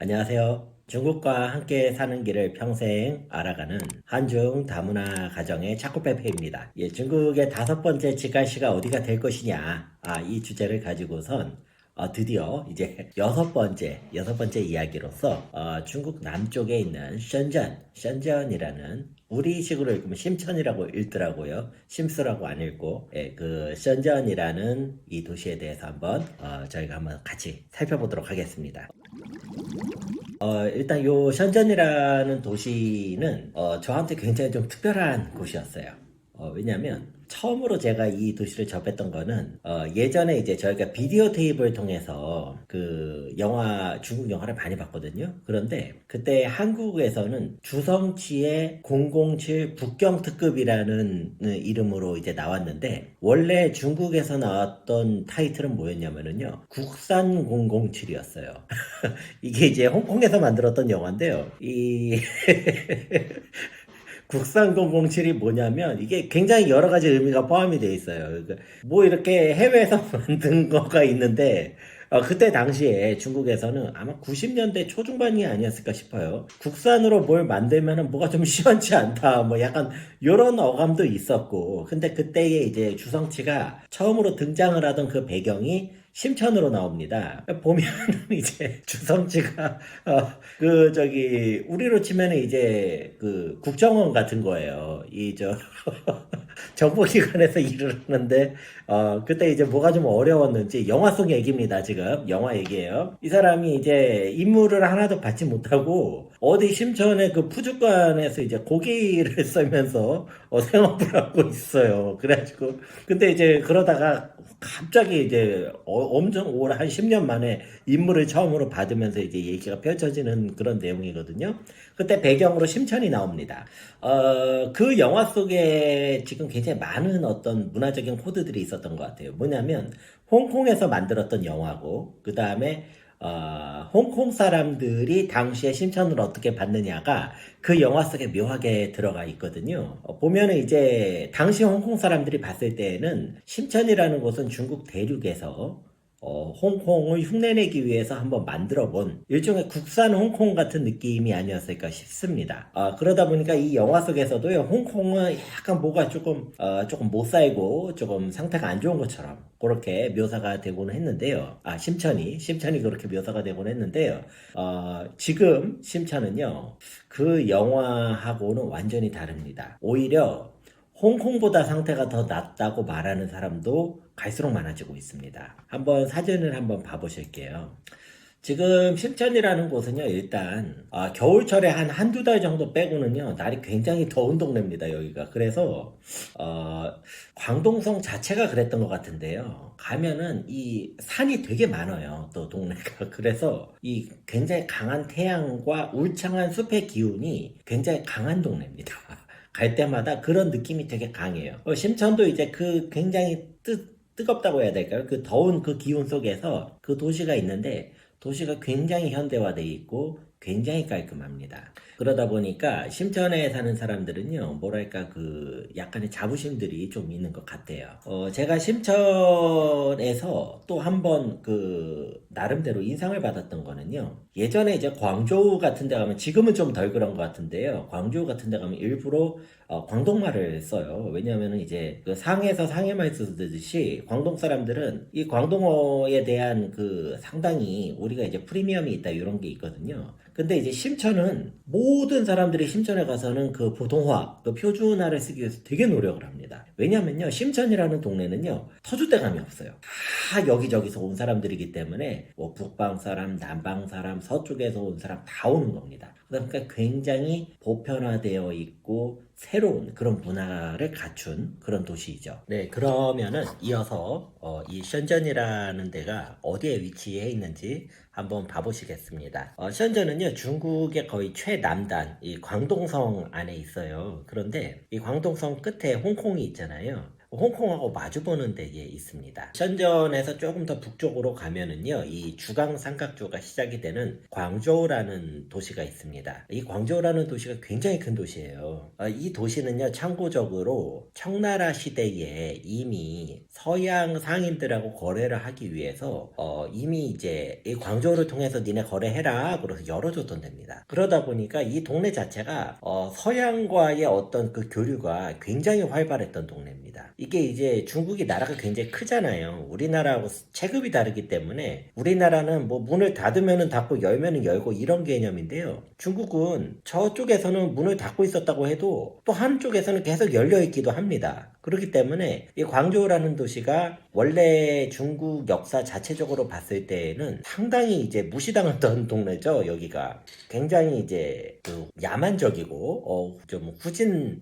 안녕하세요. 중국과 함께 사는 길을 평생 알아가는 한중 다문화 가정의 차코페페입니다. 예, 중국의 5번째 집갈시가 어디가 될 것이냐, 이 주제를 가지고선 드디어 이제 여섯 번째 이야기로서 중국 남쪽에 있는 션전이라는 우리식으로 읽으면 심천이라고 읽더라고요. 심수라고 안 읽고, 예, 그 션전이라는 이 도시에 대해서 한번 저희가 한번 같이 살펴보도록 하겠습니다. 일단 요 션전이라는 도시는 저한테 굉장히 좀 특별한 곳이었어요. 왜냐면 처음으로 제가 이 도시를 접했던 거는 예전에 이제 저희가 비디오 테이프를 통해서 그 중국 영화를 많이 봤거든요. 그런데 그때 한국에서는 주성치의 007 북경특급이라는 이름으로 이제 나왔는데, 원래 중국에서 나왔던 타이틀은 뭐였냐면은요, 국산 007이었어요. 이게 이제 홍콩에서 만들었던 영화인데요. 이 국산 007이 뭐냐면 이게 굉장히 여러 가지 의미가 포함이 되어 있어요. 그러니까 뭐 이렇게 해외에서 만든 거가 있는데, 그때 당시에 중국에서는 아마 90년대 초중반이 아니었을까 싶어요. 국산으로 뭘 만들면은 뭐가 좀 시원치 않다, 뭐 약간 요런 어감도 있었고, 근데 그때에 이제 주성치가 처음으로 등장을 하던 그 배경이 심천으로 나옵니다. 보면 이제 주성치가 우리로 치면은 이제 그 국정원 같은 거예요. 정보기관에서 일을 하는데, 그때 이제 뭐가 좀 어려웠는지, 영화 속 얘기입니다, 지금. 영화 얘기예요. 이 사람이 이제 임무를 하나도 받지 못하고, 어디 심천의 그 푸주간에서 이제 고기를 썰면서 생업을 하고 있어요. 그래가지고, 근데 이제 그러다가 갑자기 이제 엄청 오래 한 10년 만에 임무를 처음으로 받으면서 이제 얘기가 펼쳐지는 그런 내용이거든요. 그때 배경으로 심천이 나옵니다. 그 영화 속에 지금 굉장히 많은 어떤 문화적인 코드들이 있었던 것 같아요. 뭐냐면 홍콩에서 만들었던 영화고, 그 다음에 홍콩 사람들이 당시에 심천을 어떻게 받느냐가 그 영화 속에 묘하게 들어가 있거든요. 보면은 이제 당시 홍콩 사람들이 봤을 때에는 심천이라는 곳은 중국 대륙에서 홍콩을 흉내내기 위해서 한번 만들어 본 일종의 국산 홍콩 같은 느낌이 아니었을까 싶습니다. 그러다 보니까 이 영화 속에서도요, 홍콩은 약간 뭐가 조금 못 살고 조금 상태가 안 좋은 것처럼 그렇게 묘사가 되고는 했는데요. 심천이 그렇게 묘사가 되곤 했는데요. 지금 심천은요, 그 영화하고는 완전히 다릅니다. 오히려 홍콩보다 상태가 더 낫다고 말하는 사람도 갈수록 많아지고 있습니다. 한번 사진을 한번 봐보실게요. 지금 심천이라는 곳은요, 일단 겨울철에 한두 달 정도 빼고는요, 날이 굉장히 더운 동네입니다, 여기가. 그래서 광동성 자체가 그랬던 것 같은데요, 가면은 이 산이 되게 많아요, 또 동네가. 그래서 이 굉장히 강한 태양과 울창한 숲의 기운이 굉장히 강한 동네입니다. 갈 때마다 그런 느낌이 되게 강해요. 심천도 이제 그 굉장히 뜨겁다고 해야 될까요? 그 더운 그 기운 속에서 그 도시가 있는데, 도시가 굉장히 현대화되어 있고 굉장히 깔끔합니다. 그러다 보니까 심천에 사는 사람들은요, 뭐랄까, 그 약간의 자부심들이 좀 있는 것 같아요. 제가 심천에서 또 한 번 그 나름대로 인상을 받았던 거는요, 예전에 이제 광저우 같은 데 가면, 지금은 좀 덜 그런 것 같은데요, 광저우 같은 데 가면 일부러 광동말을 써요. 왜냐하면 이제 그 상에서 상해말 쓰듯이 광동 사람들은 이 광동어에 대한 그 상당히 우리가 이제 프리미엄이 있다, 이런 게 있거든요. 근데 이제 심천은 모든 사람들이 심천에 가서는 그 보통화, 그 표준화를 쓰기 위해서 되게 노력을 합니다. 왜냐면요, 심천이라는 동네는요, 터줏대감이 없어요. 다 여기저기서 온 사람들이기 때문에 뭐 북방 사람, 남방 사람, 서쪽에서 온 사람 다 오는 겁니다. 그러니까 굉장히 보편화되어 있고 새로운 그런 문화를 갖춘 그런 도시이죠. 네, 그러면은 이어서 이 션전이라는 데가 어디에 위치해 있는지 한번 봐보시겠습니다. 션전은요, 중국의 거의 최남단 이 광동성 안에 있어요. 그런데 이 광동성 끝에 홍콩이 있잖아요. 홍콩하고 마주보는 데에 있습니다. 션전에서 조금 더 북쪽으로 가면은요, 이 주강 삼각조가 시작이 되는 광저우라는 도시가 있습니다. 이 광저우라는 도시가 굉장히 큰 도시예요. 이 도시는요, 참고적으로 청나라 시대에 이미 서양 상인들하고 거래를 하기 위해서 이미 이제 이 광저우를 통해서 니네 거래해라 그래서 열어줬던 데입니다. 그러다 보니까 이 동네 자체가 서양과의 어떤 그 교류가 굉장히 활발했던 동네입니다. 이게 이제 중국이 나라가 굉장히 크잖아요. 우리나라하고 체급이 다르기 때문에 우리나라는 뭐 문을 닫으면은 닫고 열면은 열고 이런 개념인데요. 중국은 저쪽에서는 문을 닫고 있었다고 해도 또 한쪽에서는 계속 열려 있기도 합니다. 그렇기 때문에 이 광저우라는 도시가 원래 중국 역사 자체적으로 봤을 때에는 상당히 이제 무시당했던 동네죠. 여기가 굉장히 이제 그 야만적이고 좀 후진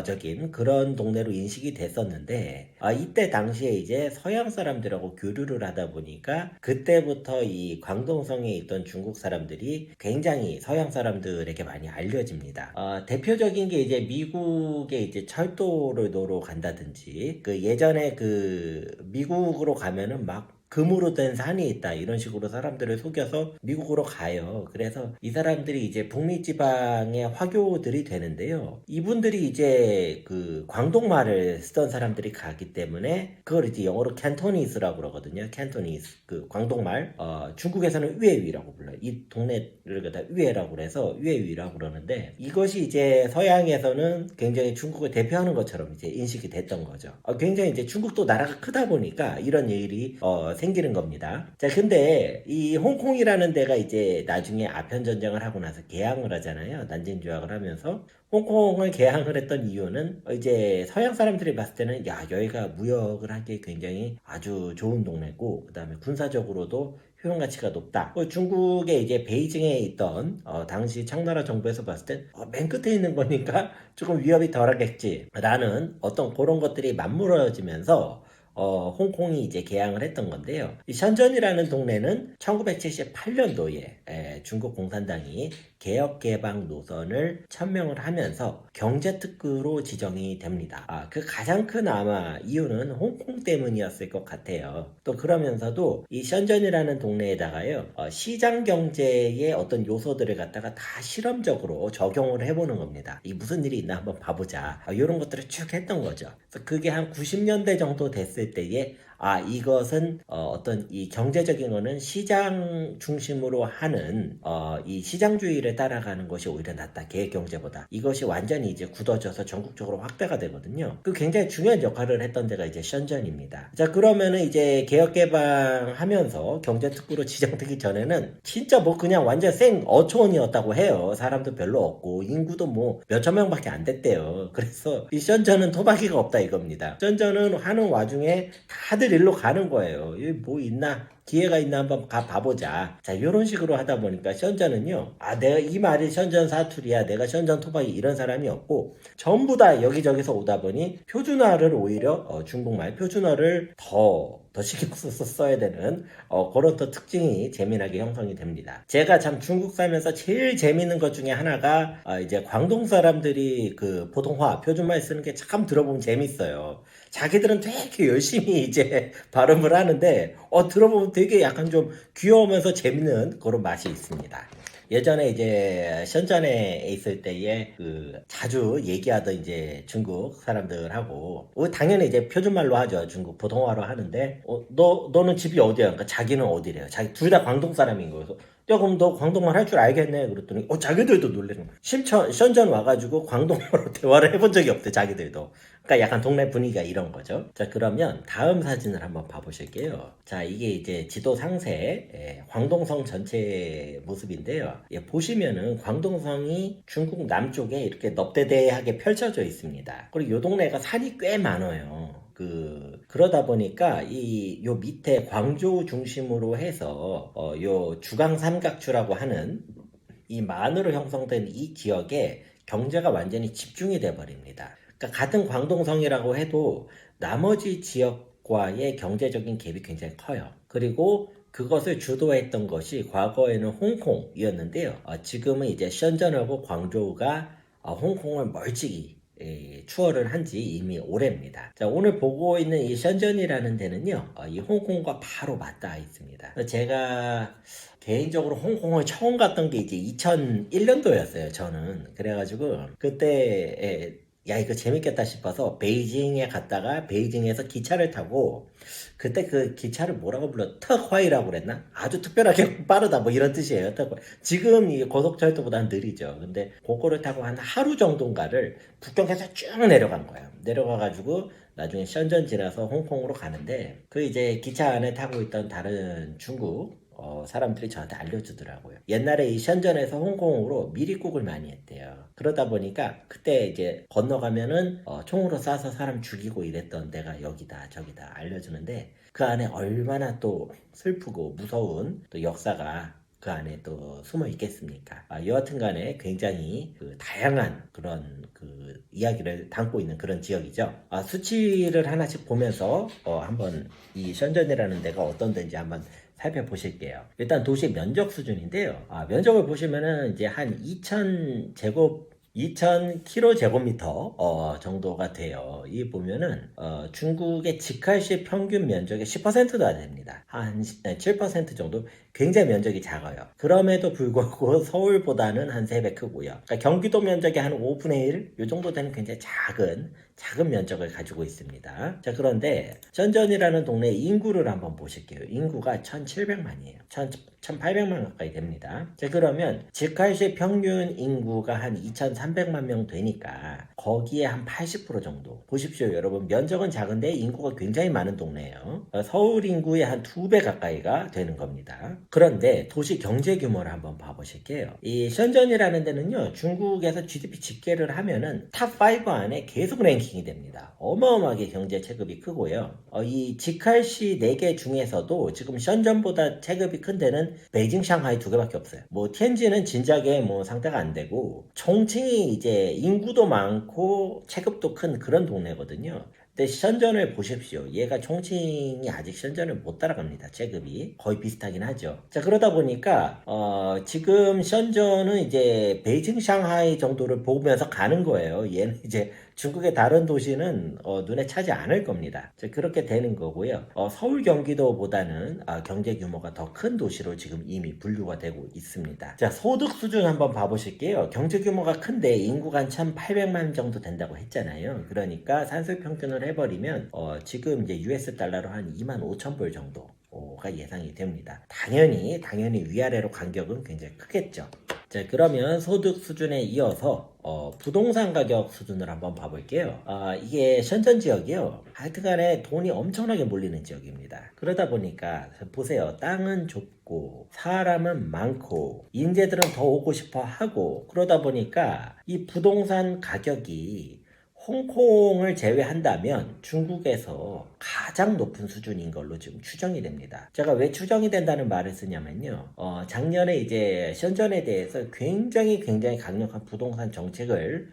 적인 그런 동네로 인식이 됐었는데 이때 당시에 이제 서양 사람들하고 교류를 하다 보니까 그때부터 이 광동성에 있던 중국 사람들이 굉장히 서양 사람들에게 많이 알려집니다. 대표적인 게 이제 미국에 이제 철도를 놓으러 간다든지 그 예전에 그 미국으로 가면은 막 금으로 된 산이 있다 이런 식으로 사람들을 속여서 미국으로 가요. 그래서 이 사람들이 이제 북미 지방의 화교들이 되는데요. 이분들이 이제 그 광동말을 쓰던 사람들이 가기 때문에 그걸 이제 영어로 캔토니스라고 그러거든요. 캔토니스 그 광동말. 중국에서는 위에위라고 불러요. 이 동네를 갖다 위에라고 그래서 위에위라고 그러는데 이것이 이제 서양에서는 굉장히 중국을 대표하는 것처럼 이제 인식이 됐던 거죠. 굉장히 이제 중국도 나라가 크다 보니까 이런 일이 생기는 겁니다. 자, 근데 이 홍콩이라는 데가 이제 나중에 아편 전쟁을 하고 나서 개항을 하잖아요. 난징 조약을 하면서 홍콩을 개항을 했던 이유는 이제 서양 사람들이 봤을 때는 야, 여기가 무역을 하기에 굉장히 아주 좋은 동네고 그다음에 군사적으로도 효용 가치가 높다. 중국의 이제 베이징에 있던 당시 청나라 정부에서 봤을 땐 맨 끝에 있는 거니까 조금 위협이 덜하겠지라는 어떤 그런 것들이 맞물어지면서 홍콩이 이제 개항을 했던 건데요. 이 션전이라는 동네는 1978년도에 중국 공산당이 개혁개방 노선을 천명을 하면서 경제특구로 지정이 됩니다. 그 가장 큰 아마 이유는 홍콩 때문이었을 것 같아요. 또 그러면서도 이 션전이라는 동네에다가요, 시장 경제의 어떤 요소들을 갖다가 다 실험적으로 적용을 해보는 겁니다. 이 무슨 일이 있나 한번 봐보자. 이런 것들을 쭉 했던 거죠. 그래서 그게 한 90년대 정도 됐을 때에 이것은 어떤 이 경제적인 거는 시장 중심으로 하는 이 시장주의를 따라가는 것이 오히려 낫다. 계획경제보다. 이것이 완전히 이제 굳어져서 전국적으로 확대가 되거든요. 그 굉장히 중요한 역할을 했던 데가 이제 션전입니다. 자, 그러면은 이제 개혁개방하면서 경제특구로 지정되기 전에는 진짜 뭐 그냥 완전 생 어촌이었다고 해요. 사람도 별로 없고 인구도 뭐 몇천 명밖에 안 됐대요. 그래서 이 션전은 토박이가 없다 이겁니다. 션전은 하는 와중에 다들 일로 가는 거예요. 여기 뭐 있나? 기회가 있나 한번 가봐보자. 자, 이런 식으로 하다 보니까 션전은요, 내가 이 말이 션전 사투리야, 내가 션전 토박이 이런 사람이 없고, 전부 다 여기저기서 오다 보니 표준어를 오히려 중국말 표준어를 더 신경 써서 써야 되는 그런 또 특징이 재미나게 형성이 됩니다. 제가 참 중국 살면서 제일 재밌는 것 중에 하나가 이제 광동 사람들이 그 보통화 표준말 쓰는 게 참 들어보면 재밌어요. 자기들은 되게 열심히 이제 발음을 하는데 들어보면 되게 약간 좀 귀여우면서 재밌는 그런 맛이 있습니다. 예전에 이제 션전에 있을 때에 그 자주 얘기하던 이제 중국 사람들하고 당연히 이제 표준말로 하죠. 중국 보통화로 하는데 너는 집이 어디야? 그러니까 자기는 어디래요? 자기 둘 다 광동 사람인 거예요. 그래서 야, 그럼 너 광동말 할 줄 알겠네. 그랬더니 자기들도 놀래는 거야. 심지어 션전 와가지고 광동어로 대화를 해본 적이 없대. 자기들도. 그러니까 약간 동네 분위기가 이런 거죠. 자, 그러면 다음 사진을 한번 봐보실게요. 자, 이게 이제 지도 상세 광동성 전체 모습인데요. 보시면은 광동성이 중국 남쪽에 이렇게 넙대대하게 펼쳐져 있습니다. 그리고 이 동네가 산이 꽤 많아요. 그러다 보니까 요 밑에 광저우 중심으로 해서 요 주강 삼각추라고 하는 이 만으로 형성된 이 지역에 경제가 완전히 집중이 돼 버립니다. 그러니까 같은 광동성이라고 해도 나머지 지역과의 경제적인 갭이 굉장히 커요. 그리고 그것을 주도했던 것이 과거에는 홍콩이었는데요. 지금은 이제 션전하고 광저우가 홍콩을 멀찍이 추월을 한 지 이미 오래입니다. 자, 오늘 보고 있는 이 션전이라는 데는요, 이 홍콩과 바로 맞닿아 있습니다. 제가 개인적으로 홍콩을 처음 갔던 게 이제 2001년도였어요, 저는. 그래가지고, 그때, 야, 이거 재밌겠다 싶어서 베이징에 갔다가 베이징에서 기차를 타고, 그때 그 기차를 뭐라고 불러? 턱화이라고 그랬나? 아주 특별하게 빠르다, 뭐 이런 뜻이에요. 턱화. 지금 이 고속철도보다는 느리죠. 근데 그거를 타고 한 하루 정도인가를 북경에서 쭉 내려간 거예요. 내려가가지고 나중에 션전 지나서 홍콩으로 가는데 그 이제 기차 안에 타고 있던 다른 중국 사람들이 저한테 알려주더라고요. 옛날에 이 션전에서 홍콩으로 미리국을 많이 했대요. 그러다 보니까 그때 이제 건너가면은 총으로 쏴서 사람 죽이고 이랬던 데가 여기다 저기다 알려주는데 그 안에 얼마나 또 슬프고 무서운 또 역사가 그 안에 또 숨어 있겠습니까? 여하튼 간에 굉장히 그 다양한 그런 그 이야기를 담고 있는 그런 지역이죠. 수치를 하나씩 보면서 한번 이 션전이라는 데가 어떤 데인지 한번 살펴보실게요. 일단 도시 면적 수준인데요. 면적을 보시면은 이제 한 2,000km 정도가 돼요. 이 보면은 중국의 직할시 평균 면적의 10%도 안 됩니다. 한 7% 정도 굉장히 면적이 작아요. 그럼에도 불구하고 서울보다는 한 3배 크고요. 그러니까 경기도 면적의 한 5분의 1? 이 정도 되는 굉장히 작은 면적을 가지고 있습니다. 자, 그런데 션전이라는 동네 인구를 한번 보실게요. 인구가 1,700만이에요. 1,800만 가까이 됩니다. 자, 그러면 직할시 평균 인구가 한 2,300만 명 되니까 거기에 한 80% 정도. 보십시오, 여러분. 면적은 작은데 인구가 굉장히 많은 동네예요. 서울 인구의 한 2배 가까이가 되는 겁니다. 그런데 도시 경제 규모를 한번 봐보실게요. 이 션전이라는 데는요, 중국에서 GDP 집계를 하면은 탑5 안에 계속 랭킹이 됩니다. 어마어마하게 경제 체급이 크고요. 이 직할시 4개 중에서도 지금 션전보다 체급이 큰 데는 베이징, 상하이 2개밖에 없어요. 뭐 텐진은 진작에 뭐 상대가 안 되고 총칭이 이제 인구도 많고 체급도 큰 그런 동네거든요. 근데 션전을 보십시오. 얘가 총칭이 아직 션전을 못 따라갑니다. 체급이 거의 비슷하긴 하죠. 자, 그러다 보니까 지금 션전은 이제 베이징, 상하이 정도를 보면서 가는 거예요. 얘는 이제 중국의 다른 도시는 눈에 차지 않을 겁니다. 자, 그렇게 되는 거고요. 서울 경기도보다는 경제 규모가 더 큰 도시로 지금 이미 분류가 되고 있습니다. 자, 소득 수준 한번 봐보실게요. 경제 규모가 큰데 인구가 한 1,800만 정도 된다고 했잖아요. 그러니까 산술 평균을 해버리면 지금 이제 US 달러로 한 25,000불 정도가 예상이 됩니다. 당연히 위아래로 간격은 굉장히 크겠죠. 자, 그러면 소득 수준에 이어서 부동산 가격 수준을 한번 봐볼게요. 이게 션전 지역이요. 하여튼간에 돈이 엄청나게 몰리는 지역입니다. 그러다 보니까 보세요. 땅은 좁고 사람은 많고 인재들은 더 오고 싶어 하고 그러다 보니까 이 부동산 가격이 홍콩을 제외한다면 중국에서 가장 높은 수준인 걸로 지금 추정이 됩니다. 제가 왜 추정이 된다는 말을 쓰냐면요. 작년에 이제 션전에 대해서 굉장히 강력한 부동산 정책을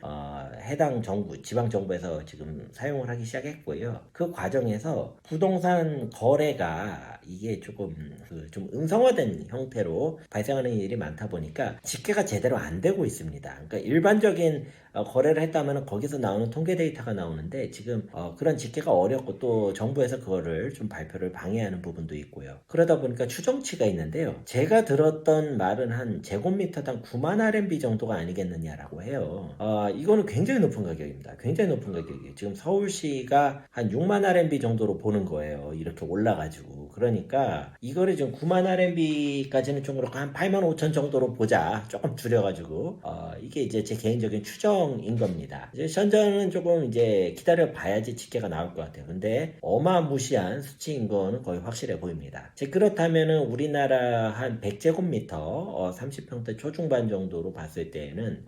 해당 정부, 지방 정부에서 지금 사용을 하기 시작했고요. 그 과정에서 부동산 거래가 이게 조금 좀 음성화된 형태로 발생하는 일이 많다 보니까 집계가 제대로 안 되고 있습니다. 그러니까 일반적인 거래를 했다면 거기서 나오는 통계 데이터가 나오는데 지금 그런 집계가 어렵고 또 정부에서 그거를 좀 발표를 방해하는 부분도 있고요. 그러다 보니까 추정치가 있는데요. 제가 들었던 말은 한 제곱미터당 9만 RMB 정도가 아니겠느냐라고 해요. 이거는 굉장히 높은 가격입니다. 굉장히 높은 가격이에요. 지금 서울시가 한 6만 RMB 정도로 보는 거예요. 이렇게 올라가지고. 그러니까 이거를 지금 9만 RMB까지는 좀 그렇고 한 8만 5천 정도로 보자. 조금 줄여가지고 이게 이제 제 개인적인 추정인 겁니다. 이제 션전은 조금 이제 기다려 봐야지 집계가 나올 것 같아요. 근데 어마무시한 수치인 거는 거의 확실해 보입니다. 즉 그렇다면은 우리나라 한 100제곱미터 30평대 초중반 정도로 봤을 때에는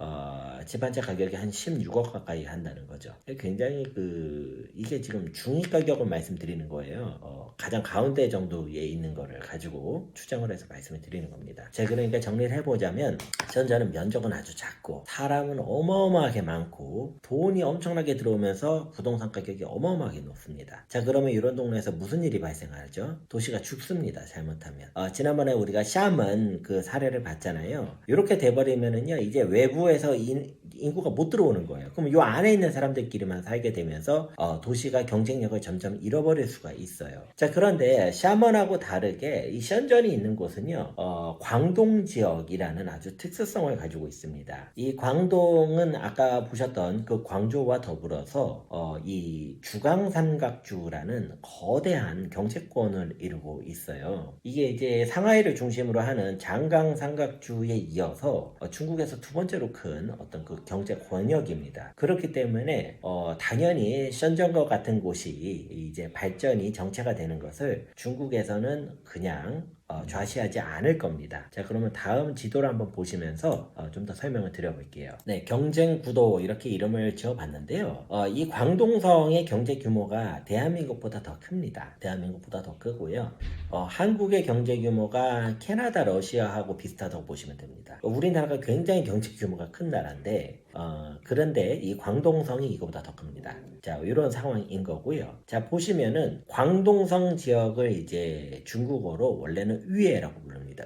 집 한 채 가격이 한 16억 가까이 한다는 거죠. 굉장히 그 이게 지금 중위 가격을 말씀드리는 거예요. 가장 가운데 정도에 있는 거를 가지고 추정을 해서 말씀을 드리는 겁니다. 제가 그러니까 정리를 해보자면 현재는 면적은 아주 작고 사람은 어마어마하게 많고 돈이 엄청나게 들어오면서 부동산 가격이 어마어마하게 높습니다. 자, 그러면 이런 동네에서 무슨 일이 발생하죠? 도시가 죽습니다. 잘못하면. 지난번에 우리가 샤먼 그 사례를 봤잖아요. 이렇게 돼버리면은요, 이제 외부에서 인구가 못 들어오는 거예요. 그럼 요 안에 있는 사람들끼리만 살게 되면서 도시가 경쟁력을 점점 잃어버릴 수가 있어요. 자, 그런데 샤먼하고 다르게 이 션전이 있는 곳은요, 광동 지역이라는 아주 특수성을 가지고 있습니다. 이 광동은 아까 보셨던 그 광저우와 더불어서 이 주강삼각주라는 거대한 경제권을 이루고 있어요. 이게 이제 상하이를 중심으로 하는 장강삼각주에 이어서 중국에서 두 번째로 큰 어떤 그 경제 권역입니다. 그렇기 때문에 당연히 션전과 같은 곳이 이제 발전이 정체가 되는 것을 중국에서는 그냥 좌시하지 않을 겁니다. 자, 그러면 다음 지도를 한번 보시면서 좀 더 설명을 드려볼게요. 네, 경쟁 구도 이렇게 이름을 지어봤는데요. 이 광동성의 경제 규모가 대한민국보다 더 큽니다. 대한민국보다 더 크고요. 한국의 경제 규모가 캐나다, 러시아하고 비슷하다고 보시면 됩니다. 우리나라가 굉장히 경제 규모가 큰 나라인데 그런데 이 광동성이 이거보다 더 큽니다. 자, 이런 상황인 거고요. 자, 보시면은 광동성 지역을 이제 중국어로 원래는 위에라고 부릅니다.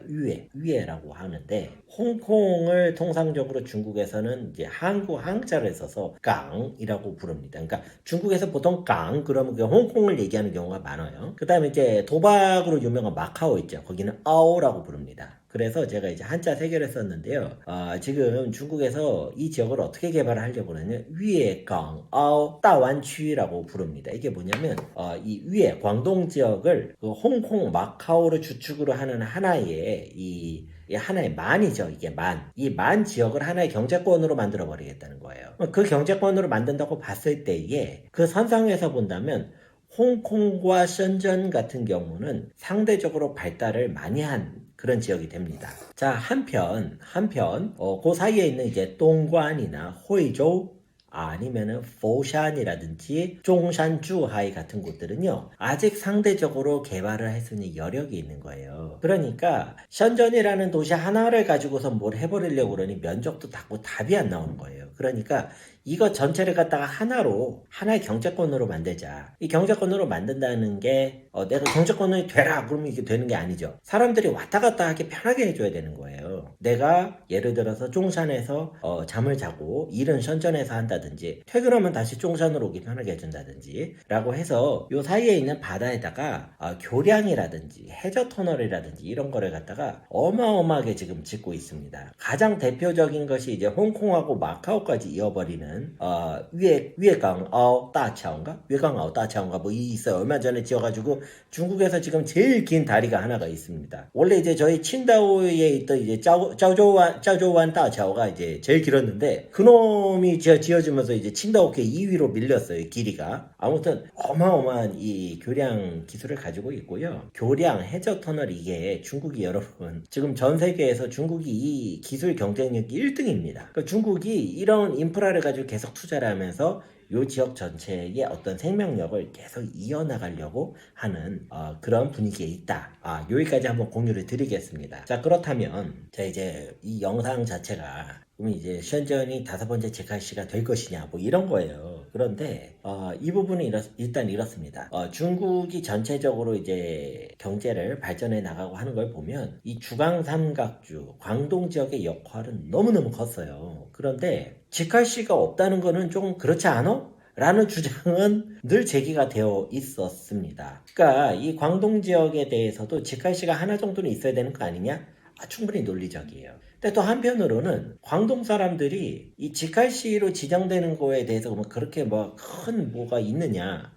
위에라고 하는데 홍콩을 통상적으로 중국에서는 이제 한자를 써서 강이라고 부릅니다. 그러니까 중국에서 보통 강 그러면 그 홍콩을 얘기하는 경우가 많아요. 그다음에 이제 도박으로 유명한 마카오 있죠. 거기는 아오라고 부릅니다. 그래서 제가 이제 한자 세 개를 썼는데요. 지금 중국에서 이 지역을 어떻게 개발을 하려고 하냐면 위에강, 아오, 따완취라고 부릅니다. 이게 뭐냐면 이 위에 광동 지역을 그 홍콩, 마카오를 주축으로 하는 하나의 하나의 만이죠. 이게 만. 이 만 지역을 하나의 경제권으로 만들어 버리겠다는 거예요. 그 경제권으로 만든다고 봤을 때에 그 선상에서 본다면 홍콩과 션전 같은 경우는 상대적으로 발달을 많이 한 그런 지역이 됩니다. 자, 한편 그 사이에 있는 이제 동관이나 호이조 아니면은 포샨이라든지 종산 쭈하이 같은 곳들은요 아직 상대적으로 개발을 할 수 있는 여력이 있는 거예요. 그러니까 션전이라는 도시 하나를 가지고서 뭘 해버리려고 그러니 면적도 작고 답이 안 나오는 거예요. 그러니까 이거 전체를 갖다가 하나의 경제권으로 만들자. 이 경제권으로 만든다는 게 내가 경제권이 되라 그러면 이게 되는 게 아니죠. 사람들이 왔다 갔다 하기 편하게 해줘야 되는 거예요. 내가 예를 들어서 종산에서 잠을 자고 일은 션전에서 한다든지 퇴근하면 다시 종산으로 오기 편하게 해준다든지 라고 해서 요 사이에 있는 바다에다가 교량이라든지 해저 터널이라든지 이런 거를 갖다가 어마어마하게 지금 짓고 있습니다. 가장 대표적인 것이 이제 홍콩하고 마카오까지 이어버리는 위에강아오 따차오인가? 위에강아오 따차오인가 뭐 있어요. 얼마 전에 지어가지고 중국에서 지금 제일 긴 다리가 하나가 있습니다. 원래 이제 저희 칭다오에 있던 이제 짜조완 따차오가 이제 제일 길었는데 그놈이 지어지면서 이제 칭다오께 2위로 밀렸어요. 길이가. 아무튼 어마어마한 이 교량 기술을 가지고 있고요. 교량 해저 터널 이게 중국이 여러분 지금 전 세계에서 중국이 이 기술 경쟁력이 1등입니다. 그러니까 중국이 이런 인프라를 가지고 계속 투자를 하면서 이 지역 전체의 어떤 생명력을 계속 이어나가려고 하는 그런 분위기에 있다. 여기까지 한번 공유를 드리겠습니다. 자, 그렇다면 자 이제 이 영상 자체가 그럼 이제 션전이 5번째 직할시가 될 것이냐 뭐 이런 거예요. 그런데 이 부분은 일단 이렇습니다. 중국이 전체적으로 이제 경제를 발전해 나가고 하는 걸 보면 이 주강삼각주 광동 지역의 역할은 너무너무 컸어요. 그런데 직할시가 없다는 거는 좀 그렇지 않아? 라는 주장은 늘 제기가 되어 있었습니다. 그러니까 이 광동 지역에 대해서도 직할시가 하나 정도는 있어야 되는 거 아니냐? 충분히 논리적이에요. 근데 또 한편으로는 광동 사람들이 이 직할시로 지정되는 거에 대해서 그렇게 뭐 큰 뭐가 있느냐?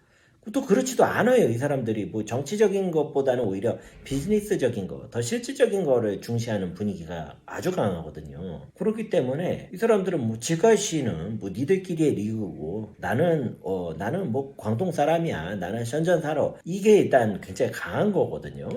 또 그렇지도 않아요. 이 사람들이 뭐 정치적인 것보다는 오히려 비즈니스적인 거, 더 실질적인 거를 중시하는 분위기가 아주 강하거든요. 그렇기 때문에 이 사람들은 뭐 지가시는 뭐 니들끼리의 리그고 나는 뭐 광동 사람이야. 나는 션전 살아. 이게 일단 굉장히 강한 거거든요.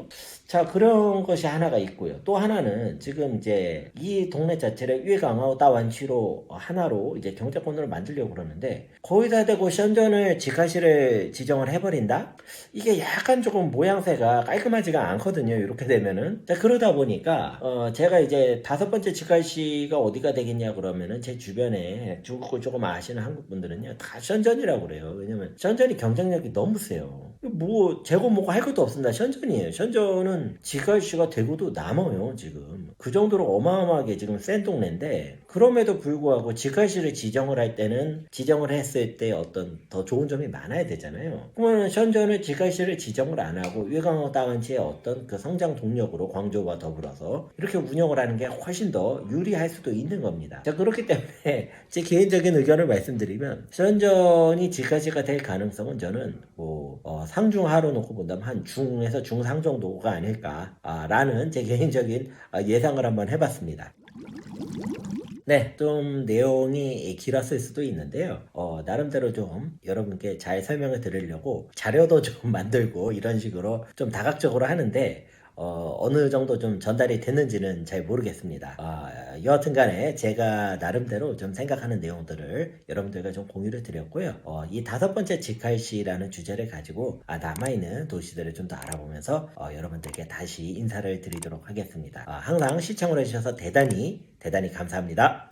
자, 그런 것이 하나가 있고요. 또 하나는 지금 이제 이 동네 자체를 위강하고 따완치로 하나로 이제 경제권을 만들려고 그러는데 거기다 대고 션전을 지카시를 지정을 해버린다? 이게 약간 조금 모양새가 깔끔하지가 않거든요. 이렇게 되면은. 자, 그러다 보니까 제가 이제 다섯 번째 지카시가 어디가 되겠냐 그러면은 제 주변에 중국을 조금 아시는 한국 분들은요 다 션전이라고 그래요. 왜냐면 션전이 경쟁력이 너무 세요. 뭐 재고 뭐고 할 것도 없습니다. 션전이에요. 션전은 지가시가 되고도 남아요. 지금 그 정도로 어마어마하게 지금 센 동네인데 그럼에도 불구하고 지가시를 지정을 할 때는 지정을 했을 때 어떤 더 좋은 점이 많아야 되잖아요. 그러면 션전을 지가시를 지정을 안 하고 외강호 따ವಂ치의 어떤 그 성장 동력으로 광저우와 더불어서 이렇게 운영을 하는 게 훨씬 더 유리할 수도 있는 겁니다. 자, 그렇기 때문에 제 개인적인 의견을 말씀드리면 션전이 지가시가 될 가능성은 저는 뭐 상중하로 놓고 본다면 한 중에서 중상 정도가 아닐까라는 제 개인적인 예상을 한번 해봤습니다. 네, 좀 내용이 길었을 수도 있는데요. 나름대로 좀 여러분께 잘 설명을 드리려고 자료도 좀 만들고 이런 식으로 좀 다각적으로 하는데, 어느 정도 좀 전달이 됐는지는 잘 모르겠습니다. 여하튼 간에 제가 나름대로 좀 생각하는 내용들을 여러분들과 좀 공유를 드렸고요. 이 다섯 번째 직할시라는 주제를 가지고 남아있는 도시들을 좀 더 알아보면서 여러분들께 다시 인사를 드리도록 하겠습니다. 항상 시청을 해주셔서 대단히 감사합니다.